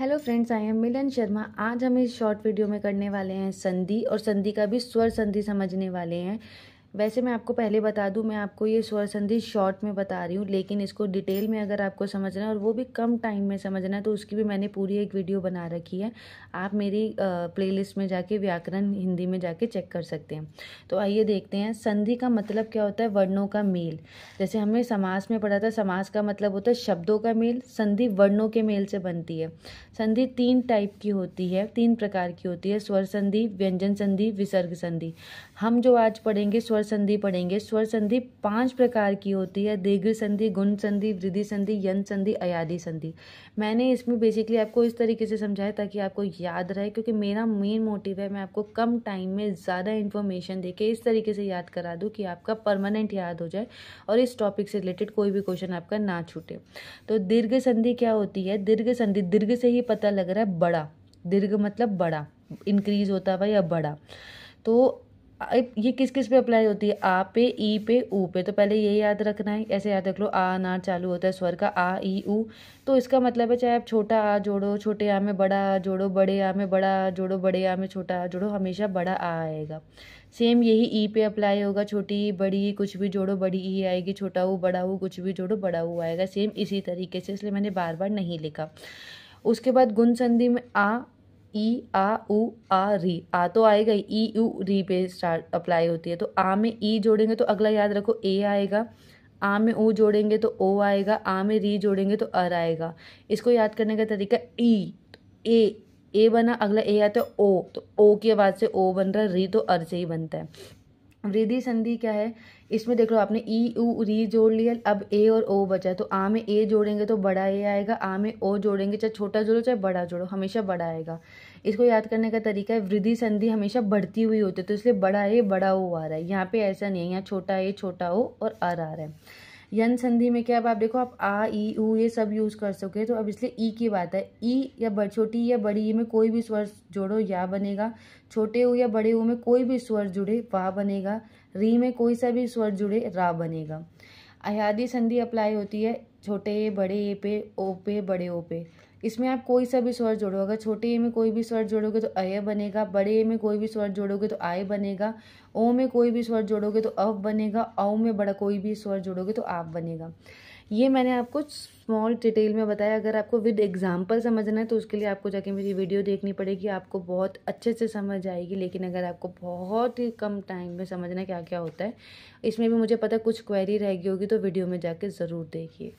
Hello friends, I am मिलन शर्मा। आज हम इस शॉर्ट वीडियो में करने वाले हैं संधि, और संधि का भी स्वर संधि समझने वाले हैं। वैसे मैं आपको पहले बता दूं, मैं आपको ये स्वर संधि शॉर्ट में बता रही हूँ, लेकिन इसको डिटेल में अगर आपको समझना है और वो भी कम टाइम में समझना है तो उसकी भी मैंने पूरी एक वीडियो बना रखी है। आप मेरी प्लेलिस्ट में जाके व्याकरण हिंदी में जाके चेक कर सकते हैं। तो आइए देखते हैं। संधि का मतलब क्या होता है? वर्णों का मेल। जैसे हमने समास में पढ़ा था, समास का मतलब होता है शब्दों का मेल। संधि वर्णों के मेल से बनती है। संधि 3 टाइप की होती है, 3 प्रकार की होती है: स्वर संधि, व्यंजन संधि, विसर्ग संधि। हम जो आज पढ़ेंगे स्वर संधि पढ़ेंगे। स्वर संधि 5 प्रकार की होती है: दीर्घ संधि, गुण संधि, वृद्धि संधि, यंत्र संधि, अयादि संधि। मैंने इसमें बेसिकली आपको इस तरीके से समझाया ताकि आपको याद रहे, क्योंकि मेरा मेन मोटिव है मैं आपको कम टाइम में ज़्यादा इन्फॉर्मेशन देके इस तरीके से याद करा दूँ कि आपका परमानेंट याद हो जाए और इस टॉपिक से रिलेटेड कोई भी क्वेश्चन आपका ना छूटे। तो दीर्घ संधि क्या होती है? दीर्घ संधि, दीर्घ से ही पता लग रहा है बड़ा। दीर्घ मतलब बड़ा, इंक्रीज होता हुआ या बड़ा। तो ये किस किस पे अप्लाई होती है? आ पे, ई पे, ऊ पे। तो पहले ये याद रखना है, ऐसे याद रख लो। आ अनार चालू होता है स्वर का, आ ई ऊ। तो इसका मतलब है चाहे आप छोटा आ जोड़ो, छोटे आ में बड़ा आ जोड़ो, बड़े आ में बड़ा आ जोड़ो, बड़े आ में छोटा आ जोड़ो, हमेशा बड़ा आ आएगा। सेम यही ई पे अप्लाई होगा। छोटी ई, बड़ी ई कुछ भी जोड़ो, बड़ी ई आएगी। छोटा ऊ, बड़ा ऊ कुछ भी जोड़ो, बड़ा ऊ आएगा। सेम इसी तरीके से, इसलिए मैंने बार बार नहीं लिखा। उसके बाद गुण संधि में आ, ई, आ, उ, आ, री। आ तो आएगा ही, ई उ री पे स्टार्ट अप्लाई होती है। तो आ में ई जोड़ेंगे तो अगला याद रखो ए आएगा। आ में ऊ जोड़ेंगे तो ओ आएगा। आ में री जोड़ेंगे तो अर आएगा। इसको याद करने का तरीका ई, ए बना, अगला ए आता है ओ, तो ओ की आवाज़ से ओ बन रहा है। री तो अर से ही बनता है। वृद्धि संधि क्या है? इसमें देख लो, आपने ई उ री जोड़ लिया, अब ए और ओ बचा। तो आ में ए जोड़ेंगे तो बड़ा ए आएगा। आ में ओ जोड़ेंगे, चाहे छोटा जोड़ो चाहे बड़ा जोड़ो, हमेशा बड़ा आएगा। इसको याद करने का तरीका है, वृद्धि संधि हमेशा बढ़ती हुई होती है, तो इसलिए बड़ा ए बड़ा ओ आ रहा है। यहाँ पे ऐसा नहीं है, यहाँ छोटा ए छोटा ओ और अर आ रहा है। यन संधि में क्या? अब आप देखो, आप आ ई ऊ ये सब यूज कर सके, तो अब इसलिए ई की बात है। ई या छोटी या बड़ी ई में कोई भी स्वर जोड़ो या बनेगा। छोटे ऊ या बड़े ऊ में कोई भी स्वर जुड़े वाह बनेगा। री में कोई सा भी स्वर जुड़े रा बनेगा। अयादि संधि अप्लाई होती है छोटे ए बड़े ए पे, ओ पे, बड़े ओ पे। इसमें आप कोई सा भी स्वर जोड़ो। अगर छोटे ए में कोई भी स्वर जोड़ोगे तो अय बनेगा। बड़े ए में कोई भी स्वर जोड़ोगे तो आय बनेगा। ओ में कोई भी स्वर जोड़ोगे तो अव बनेगा। औ में बड़ा कोई भी स्वर जोड़ोगे तो आप बनेगा। ये मैंने आपको स्मॉल डिटेल में बताया। अगर आपको विद एग्जाम्पल समझना है तो उसके लिए आपको जाके मेरी वीडियो देखनी पड़ेगी, आपको बहुत अच्छे से समझ आएगी। लेकिन अगर आपको बहुत ही कम टाइम में समझना है क्या क्या होता है, इसमें भी मुझे पता कुछ क्वेरी रहेगी होगी, तो वीडियो में जाके ज़रूर देखिए।